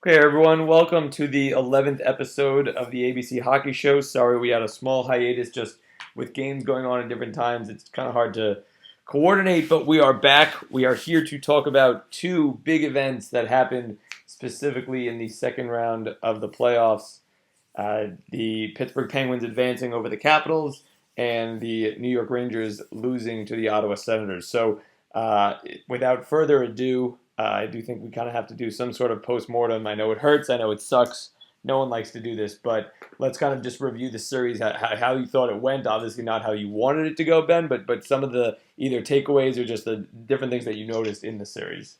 Okay, everyone, welcome to the 11th episode of the ABC Hockey Show. Sorry we had a small hiatus just with games going on at different times. It's kind of hard to coordinate, but we are back. We are here to talk about two big events that happened specifically in the second round of the playoffs. The Pittsburgh Penguins advancing over the Capitals and the New York Rangers losing to the Ottawa Senators. So, without further ado, I do think we kind of have to do some sort of post-mortem. I know it hurts. I know it sucks. No one likes to do this, but let's kind of just review the series, how you thought it went. Obviously, not how you wanted it to go, Ben, but some of the either takeaways or just the different things that you noticed in the series.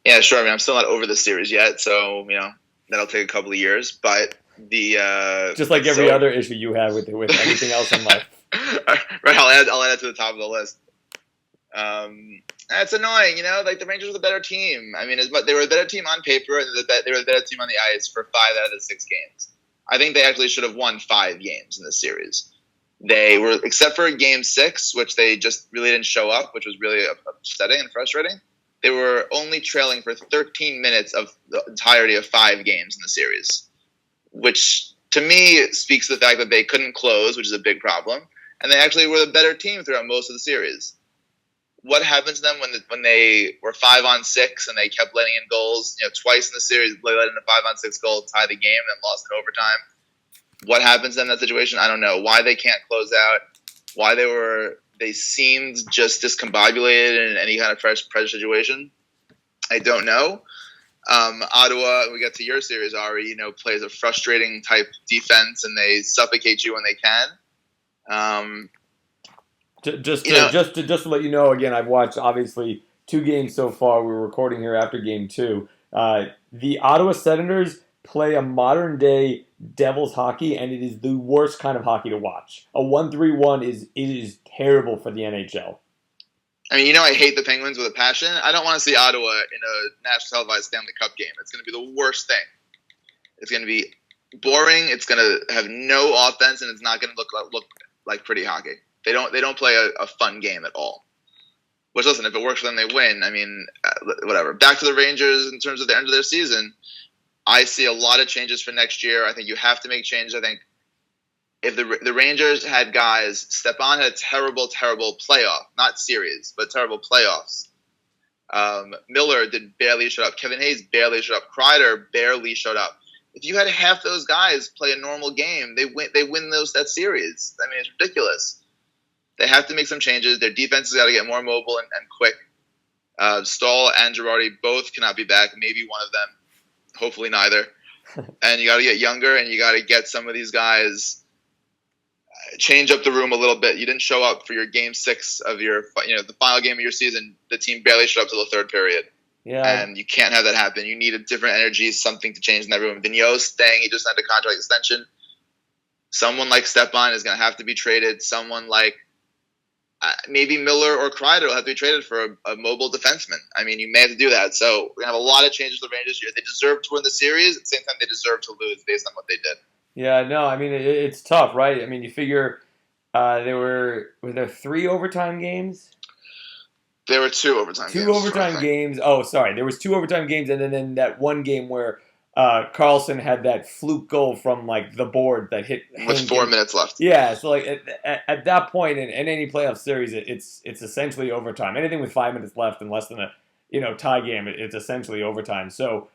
Yeah, sure. I mean, I'm still not over the series yet, so that'll take a couple of years. But just like every other issue you have with anything else in life. Right, I'll add it to the top of the list. It's annoying, like the Rangers were the better team. I mean, they were a better team on paper, and they were the better team on the ice for 5 out of the 6 games. I think they actually should have won 5 games in this series. They were, except for Game 6, which they just really didn't show up, which was really upsetting and frustrating. They were only trailing for 13 minutes of the entirety of 5 games in the series, which to me speaks to the fact that they couldn't close, which is a big problem, and they actually were the better team throughout most of the series. What happens to them when they were 5-on-6 and they kept letting in goals? Twice in the series they let in a 5-on-6 goal, tie the game, and lost in overtime. What happens in that situation? I don't know. Why they can't close out? Why they seemed just discombobulated in any kind of pressure situation. I don't know. Ottawa, we get to your series, Ari, plays a frustrating type defense, and they suffocate you when they can. Just to let you know, again, I've watched obviously 2 games so far. We're recording here after game 2. The Ottawa Senators play a modern day Devils hockey, and it is the worst kind of hockey to watch. A 1-3-1 is terrible for the NHL. I mean, I hate the Penguins with a passion. I don't want to see Ottawa in a national televised Stanley Cup game. It's going to be the worst thing. It's going to be boring. It's going to have no offense, and it's not going to look like pretty hockey. They don't play a fun game at all. Which, listen, if it works for them, they win. I mean, whatever. Back to the Rangers in terms of the end of their season. I see a lot of changes for next year. I think you have to make changes. I think if the Rangers had guys, Stepan had a terrible, terrible playoff, not series, but terrible playoffs. Miller did barely showed up. Kevin Hayes barely showed up. Kreider barely showed up. If you had half those guys play a normal game, they win that series. I mean, it's ridiculous. They have to make some changes. Their defense has got to get more mobile and quick. Stahl and Girardi both cannot be back. Maybe one of them. Hopefully neither. And you got to get younger, and you got to get some of these guys change up the room a little bit. You didn't show up for your Game 6 of the final game of your season. The team barely showed up to the third period. Yeah. And you can't have that happen. You need a different energy, something to change in that room. Vigneault staying. He just signed a contract extension. Someone like Stepan is going to have to be traded. Someone like maybe Miller or Kreider will have to be traded for a mobile defenseman. I mean, you may have to do that. So we're going to have a lot of changes to the Rangers here. They deserve to win the series. At the same time, they deserve to lose based on what they did. Yeah, no, I mean, it's tough, right? I mean, you figure were there 3 overtime games? There were 2 overtime games. 2 overtime games. Oh, sorry. There was 2 overtime games, and then that one game where Carlson had that fluke goal from the board that hit with 4 minutes left. Yeah, so at that point in any playoff series, it's essentially overtime. Anything with 5 minutes left and less than a tie game, it's essentially overtime. So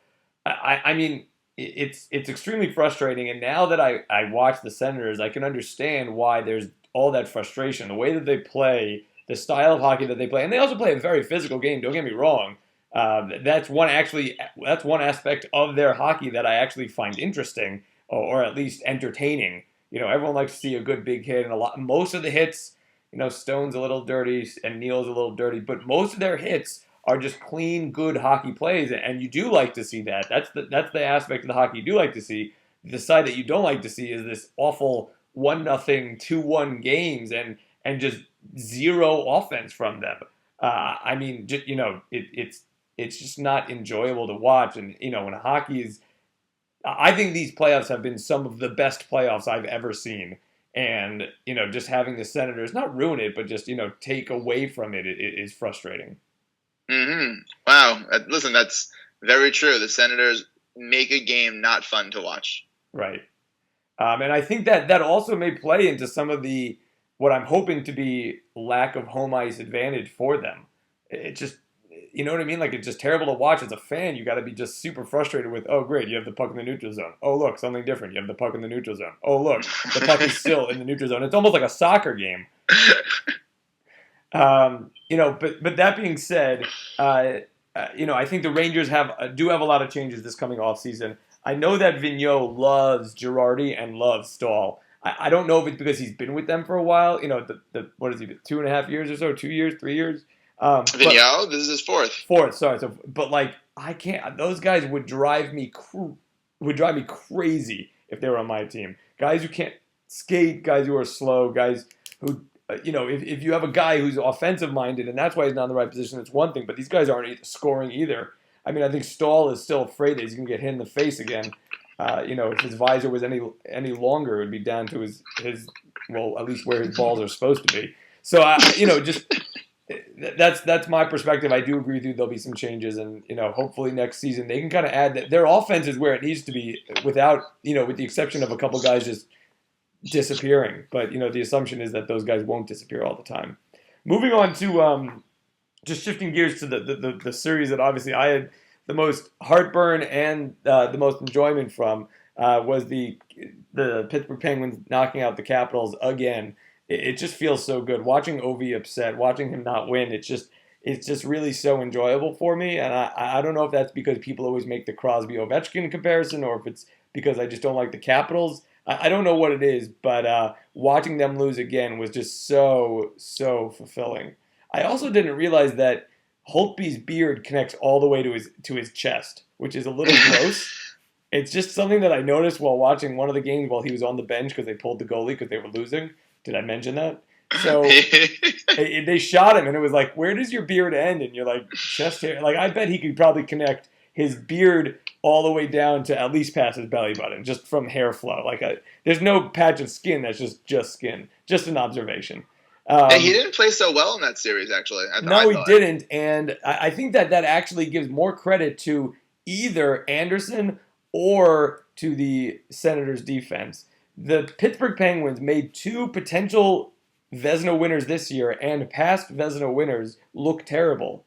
I mean, it's extremely frustrating. And now that I watch the Senators, I can understand why there's all that frustration. The way that they play, the style of hockey that they play, and they also play a very physical game. Don't get me wrong. That's one aspect of their hockey that I actually find interesting, or at least entertaining. Everyone likes to see a good big hit, and most of the hits, Stone's a little dirty and Neal's a little dirty, but most of their hits are just clean, good hockey plays, and you do like to see that. That's the aspect of the hockey you do like to see. The side that you don't like to see is this awful 1-0, 2-1 games and just zero offense from them. I mean, just, it's just not enjoyable to watch. And, when hockey is, I think these playoffs have been some of the best playoffs I've ever seen. And, just having the Senators not ruin it, but just, take away from it is frustrating. Mm-hmm. Wow. Listen, that's Very true. The Senators make a game not fun to watch. Right. And I think that also may play into some of the what I'm hoping to be lack of home ice advantage for them. It just, you know what I mean? Like it's just terrible to watch as a fan. You got to be just super frustrated with, oh great, you have the puck in the neutral zone. Oh look, something different. You have the puck in the neutral zone. Oh look, the puck is still in the neutral zone. It's almost like a soccer game. But that being said, I think the Rangers do have a lot of changes this coming off season. I know that Vigneault loves Girardi and loves Stahl. I don't know if it's because he's been with them for a while. What is he, 2.5 years or so, 2 years, 3 years? Vigneault, this is his fourth. Fourth, sorry. So, but like, I can't. Those guys would drive me crazy if they were on my team. Guys who can't skate, guys who are slow, guys who, if you have a guy who's offensive minded and that's why he's not in the right position, it's one thing. But these guys aren't scoring either. I mean, I think Stahl is still afraid that he's going to get hit in the face again. If his visor was any longer, it would be down to his well, at least where his balls are supposed to be. So, that's my perspective. I do agree with you. There'll be some changes, and hopefully next season they can kind of add that their offense is where it needs to be, without with the exception of a couple guys just disappearing. But the assumption is that those guys won't disappear all the time. Moving on to just shifting gears to the series that obviously I had the most heartburn and the most enjoyment from was the Pittsburgh Penguins knocking out the Capitals again. It just feels so good watching Ovi upset, watching him not win. It's just really so enjoyable for me, and I don't know if that's because people always make the Crosby Ovechkin comparison, or if it's because I just don't like the Capitals. I don't know what it is, but watching them lose again was just so fulfilling. I also didn't realize that Holtby's beard connects all the way to his chest, which is a little gross. It's just something that I noticed while watching one of the games while he was on the bench because they pulled the goalie because they were losing. Did I mention that? So they shot him, and it was like, where does your beard end? And you're like, chest hair. Like, I bet he could probably connect his beard all the way down to at least past his belly button, just from hair flow. Like, there's no patch of skin that's just skin. Just an observation. He didn't play so well in that series, actually. No, he didn't, and I think that actually gives more credit to either Anderson or to the Senators' defense. The Pittsburgh Penguins made two potential Vezina winners this year and past Vezina winners look terrible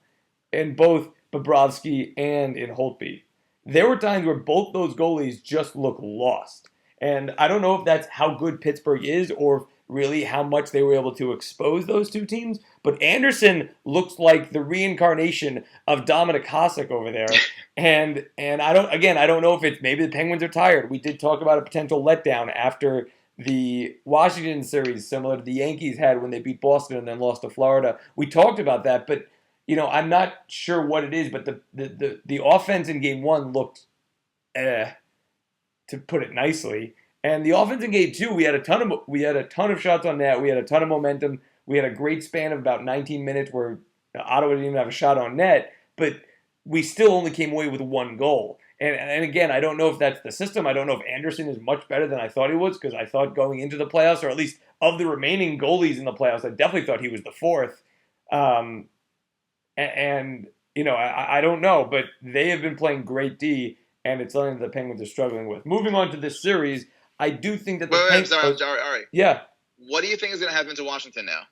in both Bobrovsky and in Holtby. There were times where both those goalies just look lost. And I don't know if that's how good Pittsburgh is or really how much they were able to expose those two teams. But Anderson looks like the reincarnation of Dominik Hasek over there. And I don't know if it's maybe the Penguins are tired. We did talk about a potential letdown after the Washington series, similar to the Yankees had when they beat Boston and then lost to Florida. We talked about that, but I'm not sure what it is. But the offense in Game 1 looked, to put it nicely. And the offense in Game 2, we had a ton of shots on net. We had a ton of momentum. We had a great span of about 19 minutes where Ottawa didn't even have a shot on net, but we still only came away with one goal. And again, I don't know if that's the system. I don't know if Anderson is much better than I thought he was, because I thought going into the playoffs, or at least of the remaining goalies in the playoffs, I definitely thought he was the fourth. I don't know, but they have been playing great D, and it's something that the Penguins are struggling with. Moving on to this series, I do think that I'm sorry. All right. Yeah. What do you think is going to happen to Washington now?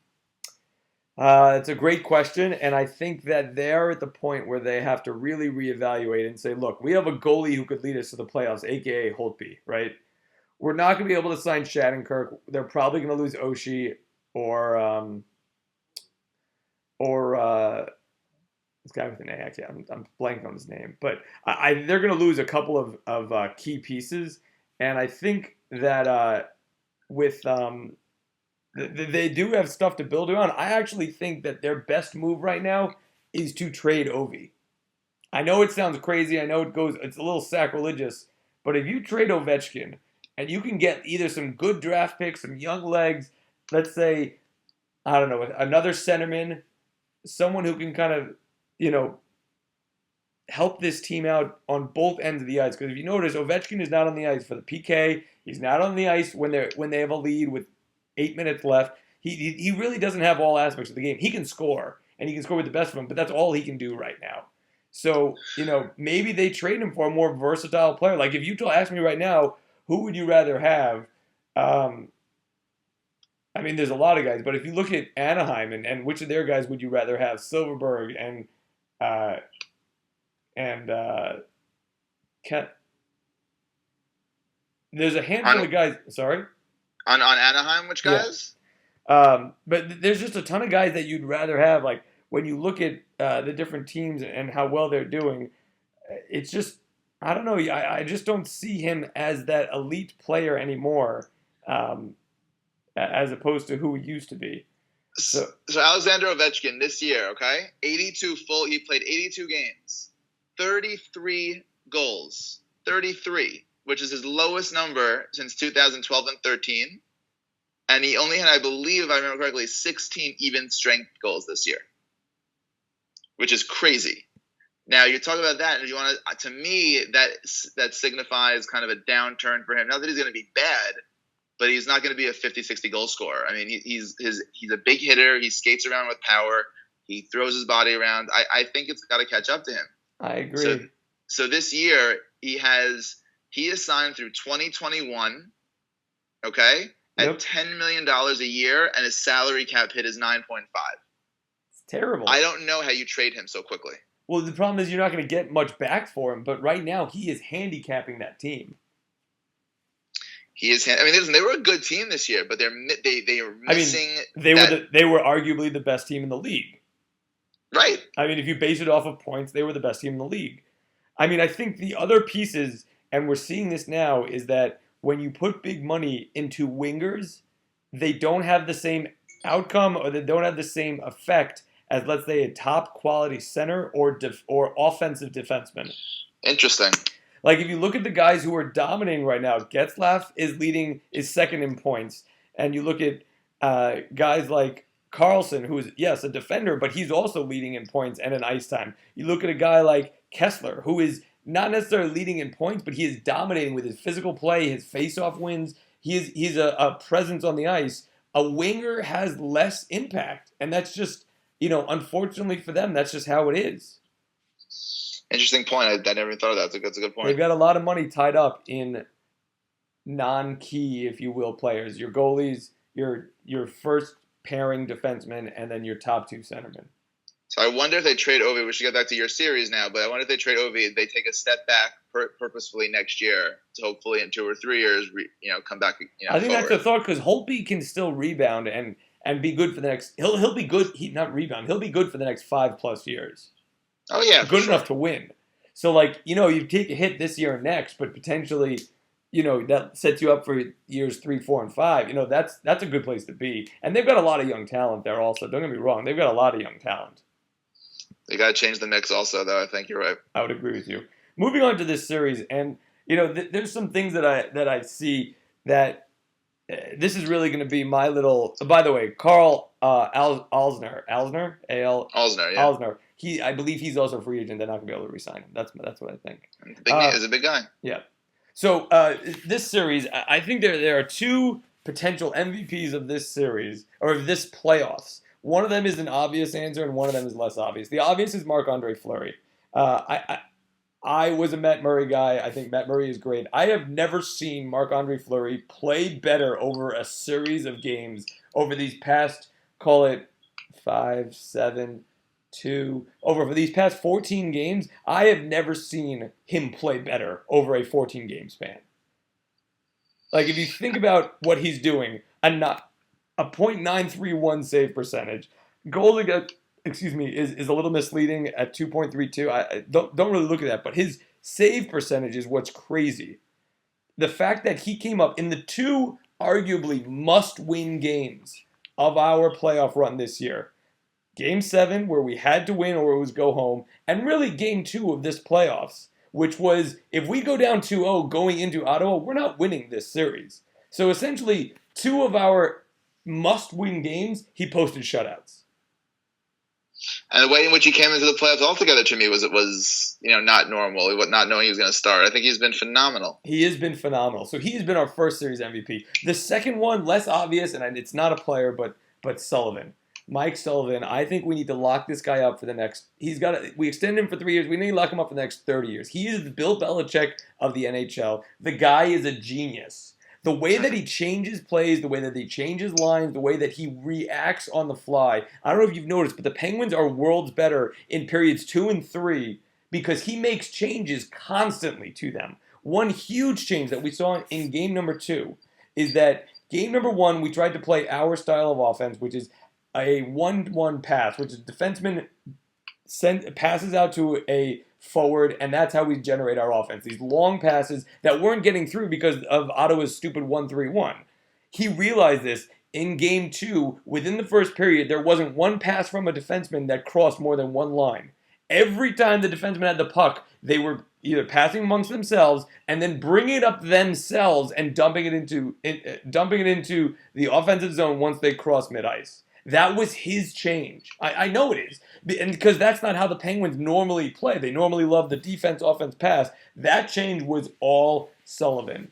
It's a great question, and I think that they're at the point where they have to really reevaluate and say, look, we have a goalie who could lead us to the playoffs, a.k.a. Holtby, right? We're not going to be able to sign Shattenkirk. They're probably going to lose Oshie or this guy with an A. Actually, I'm blanking on his name. But they're going to lose a couple of key pieces, and I think that with they do have stuff to build around. I actually think that their best move right now is to trade Ovi. I know it sounds crazy. I know it's a little sacrilegious. But if you trade Ovechkin and you can get either some good draft picks, some young legs, let's say, I don't know, another centerman, someone who can kind of, help this team out on both ends of the ice. Because if you notice, Ovechkin is not on the ice for the PK. He's not on the ice when they have a lead with 8 minutes left. He really doesn't have all aspects of the game. He can score, and he can score with the best of them, but that's all he can do right now. So, maybe they trade him for a more versatile player. Like if you ask me right now, who would you rather have? Um, I mean, there's a lot of guys, but if you look at Anaheim and which of their guys would you rather have? Silverberg uh, and Kent. There's a handful On of guys. Sorry. on Anaheim, which Yeah. guys? But there's just a ton of guys that you'd rather have. Like when you look at the different teams and how well they're doing, it's just I don't know. I just don't see him as that elite player anymore, as opposed to who he used to be. So So Alexander Ovechkin this year, okay, 82 full. He played 82 games, 33 goals, 33, which is his lowest number since 2012 and 13. And he only had, I believe, if I remember correctly, 16 even strength goals this year, which is crazy. Now you talk about that, and you want to me that signifies kind of a downturn for him. Not that he's going to be bad, but he's not going to be a 50, 60 goal scorer. I mean, he's a big hitter. He skates around with power. He throws his body around. I think it's got to catch up to him. I agree. So this year he is signed through 2021, okay, at Yep. $10 million a year, and his salary cap hit is 9.5. It's terrible. I don't know how you trade him so quickly. Well, the problem is you're not going to get much back for him. But right now he is handicapping that team. He is. I mean, listen, they were a good team this year, but they are missing. They were arguably the best team in the league. Right. I mean, if you base it off of points, they were the best team in the league. I mean, I think the other pieces, and we're seeing this now, is that when you put big money into wingers, they don't have the same outcome or they don't have the same effect as, let's say, a top quality center or offensive defenseman. Interesting. Like if you look at the guys who are dominating right now, Getzlaf is second in points, and you look at guys like Carlson, who is yes a defender, but he's also leading in points and in ice time. You look at a guy like Kessler, who is not necessarily leading in points, but he is dominating with his physical play, his face-off wins. He's a presence on the ice. A winger has less impact, and that's just unfortunately for them, that's just how it is. Interesting point. I never thought of that. That's a good point. They've got a lot of money tied up in non-key, if you will, players. Your goalies, your first pairing defenseman, and then your top two centermen. So I wonder if they trade Ovi. We should get back to your series now, but I wonder if they trade Ovi. They take a step back purposefully next year to hopefully in 2 or 3 years, come back. I think forward. that's the thought because Holtby can still rebound and be good for the next. He'll be good. Not rebound. He'll be good for the next 5+ years. Oh yeah, good enough to win. So you take a hit this year and next, but potentially, that sets you up for years 3, 4, and 5. That's a good place to be. And they've got a lot of young talent there also. Don't get me wrong. They've got a lot of young talent. They got to change the mix also, though. I think you're right. I would agree with you. Moving on to this series, and there's some things that I see that this is really going to be my little. By the way, Carl Alzner, Alzner, yeah. Alzner. I believe he's also a free agent. They're not going to be able to re-sign him. That's what I think. He's a big guy. Yeah. So this series, I think there are two potential MVPs of this series or of this playoffs. One of them is an obvious answer, and one of them is less obvious. The obvious is Marc-Andre Fleury. I was a Matt Murray guy. I think Matt Murray is great. I have never seen Marc-Andre Fleury play better over a series of games over these past, call it 5, 7, 2, for these past 14 games. I have never seen him play better over a 14-game span. Like, if you think about what he's doing, a .931 save percentage. Goal against, is a little misleading at 2.32. I don't really look at that, but his save percentage is what's crazy. The fact that he came up in the two arguably must-win games of our playoff run this year. Game 7, where we had to win or it was go home, and really Game 2 of this playoffs, which was, if we go down 2-0 going into Ottawa, we're not winning this series. So essentially, 2 of our must-win games, he posted shutouts. And the way in which he came into the playoffs altogether to me was not normal. Not knowing he was going to start. I think he's been phenomenal. He has been phenomenal. So he has been our first series MVP. The second one, less obvious, and it's not a player, but Sullivan. Mike Sullivan, I think we need to lock this guy up for the next. We extend him for 3 years. We need to lock him up for the next 30 years. He is the Bill Belichick of the NHL. The guy is a genius. The way that he changes plays, the way that he changes lines, the way that he reacts on the fly. I don't know if you've noticed, but the Penguins are worlds better in periods 2 and 3 because he makes changes constantly to them. One huge change that we saw in game number 2 is that game number 1, we tried to play our style of offense, which is a 1-1 pass, which is defenseman passes out to a forward, and that's how we generate our offense. These long passes that weren't getting through because of Ottawa's stupid 1-3-1. He realized this in game 2. Within the first period, there wasn't one pass from a defenseman that crossed more than one line. Every time the defenseman had the puck, they were either passing amongst themselves and then bringing it up themselves and dumping it into the offensive zone once they cross mid-ice. That was his change. I know it is. And because that's not how the Penguins normally play. They normally love the defense-offense pass. That change was all Sullivan.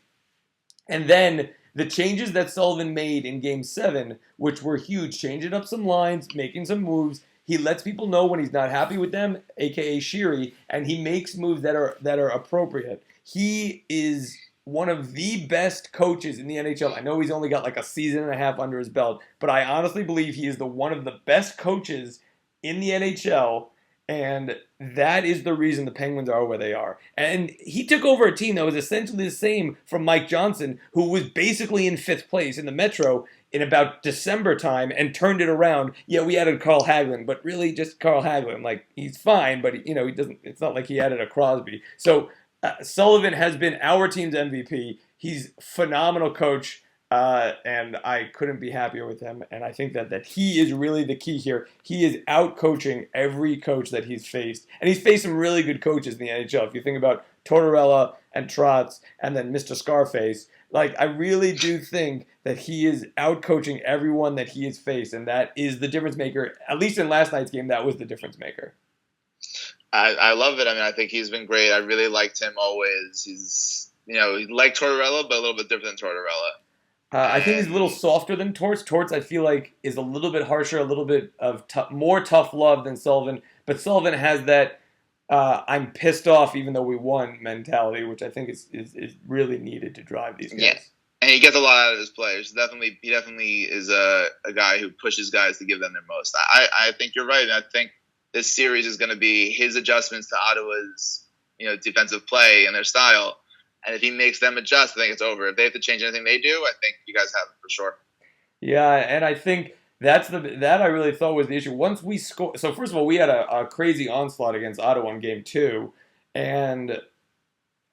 And then the changes that Sullivan made in Game 7, which were huge, changing up some lines, making some moves. He lets people know when he's not happy with them, a.k.a. Sheary, and he makes moves that are appropriate. He is one of the best coaches in the NHL. I know he's only got like a season and a half under his belt, but I honestly believe he is one of the best coaches in the NHL, and that is the reason the Penguins are where they are. And he took over a team that was essentially the same from Mike Johnson, who was basically in 5th place in the Metro in about December time and turned it around. Yeah, we added Carl Hagelin, but really just Carl Hagelin. Like, he's fine, but he doesn't. It's not like he added a Crosby. So Sullivan has been our team's MVP. He's a phenomenal coach, and I couldn't be happier with him. And I think that he is really the key here. He is out-coaching every coach that he's faced. And he's faced some really good coaches in the NHL. If you think about Tortorella and Trotz and then Mr. Scarface, I really do think that he is out-coaching everyone that he has faced. And that is the difference maker. At least in last night's game, that was the difference maker. I love it. I mean, I think he's been great. I really liked him always. He's, like Tortorella, but a little bit different than Tortorella. I think he's a little softer than Torts. Torts, I feel like, is a little bit harsher, a little bit of more tough love than Sullivan. But Sullivan has that I'm pissed off even though we won mentality, which I think is really needed to drive these guys. Yeah. And he gets a lot out of his players. He definitely is a guy who pushes guys to give them their most. I think you're right. And I think this series is going to be his adjustments to Ottawa's, defensive play and their style. And if he makes them adjust, I think it's over. If they have to change anything they do, I think you guys have it for sure. Yeah, and I think that I really thought was the issue. Once we score, so first of all, we had a crazy onslaught against Ottawa in Game 2, and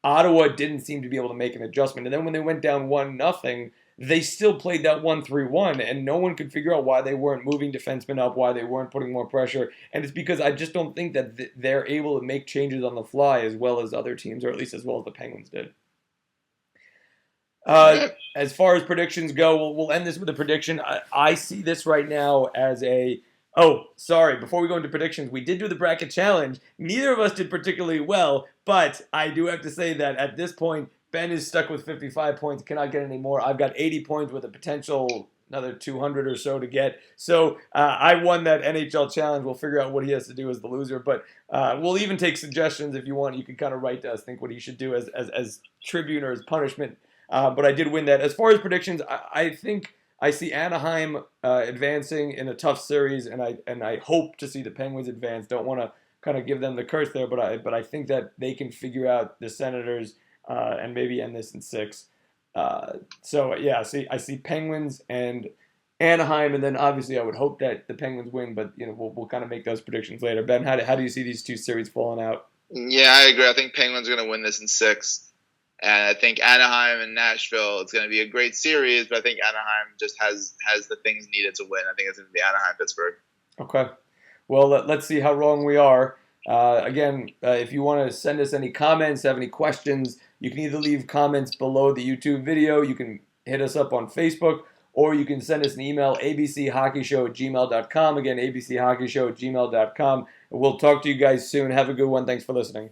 Ottawa didn't seem to be able to make an adjustment. And then when they went down 1-0, they still played that 1-3-1, and no one could figure out why they weren't moving defensemen up, why they weren't putting more pressure. And it's because I just don't think that they're able to make changes on the fly as well as other teams, or at least as well as the Penguins did. As far as predictions go, we'll end this with a prediction. I see this right now as a... Oh, sorry, before we go into predictions, we did do the bracket challenge. Neither of us did particularly well, but I do have to say that at this point, Ben is stuck with 55 points, cannot get any more. I've got 80 points with a potential another 200 or so to get. So I won that NHL challenge. We'll figure out what he has to do as the loser. But we'll even take suggestions if you want. You can kind of write to us, think what he should do as tribute or as punishment. But I did win that. As far as predictions, I think I see Anaheim advancing in a tough series, and I hope to see the Penguins advance. Don't want to kind of give them the curse there, but I think that they can figure out the Senators and maybe end this in 6. So yeah, I see Penguins and Anaheim, and then obviously I would hope that the Penguins win, but we'll kind of make those predictions later. Ben, how do you see these two series falling out? Yeah, I agree. I think Penguins are going to win this in 6. And I think Anaheim and Nashville, it's going to be a great series, but I think Anaheim just has the things needed to win. I think it's going to be Anaheim-Pittsburgh. Okay. Well, let's see how wrong we are. Again, if you want to send us any comments, have any questions, you can either leave comments below the YouTube video, you can hit us up on Facebook, or you can send us an email, abchockeyshow@gmail.com. Again, abchockeyshow@gmail.com. We'll talk to you guys soon. Have a good one. Thanks for listening.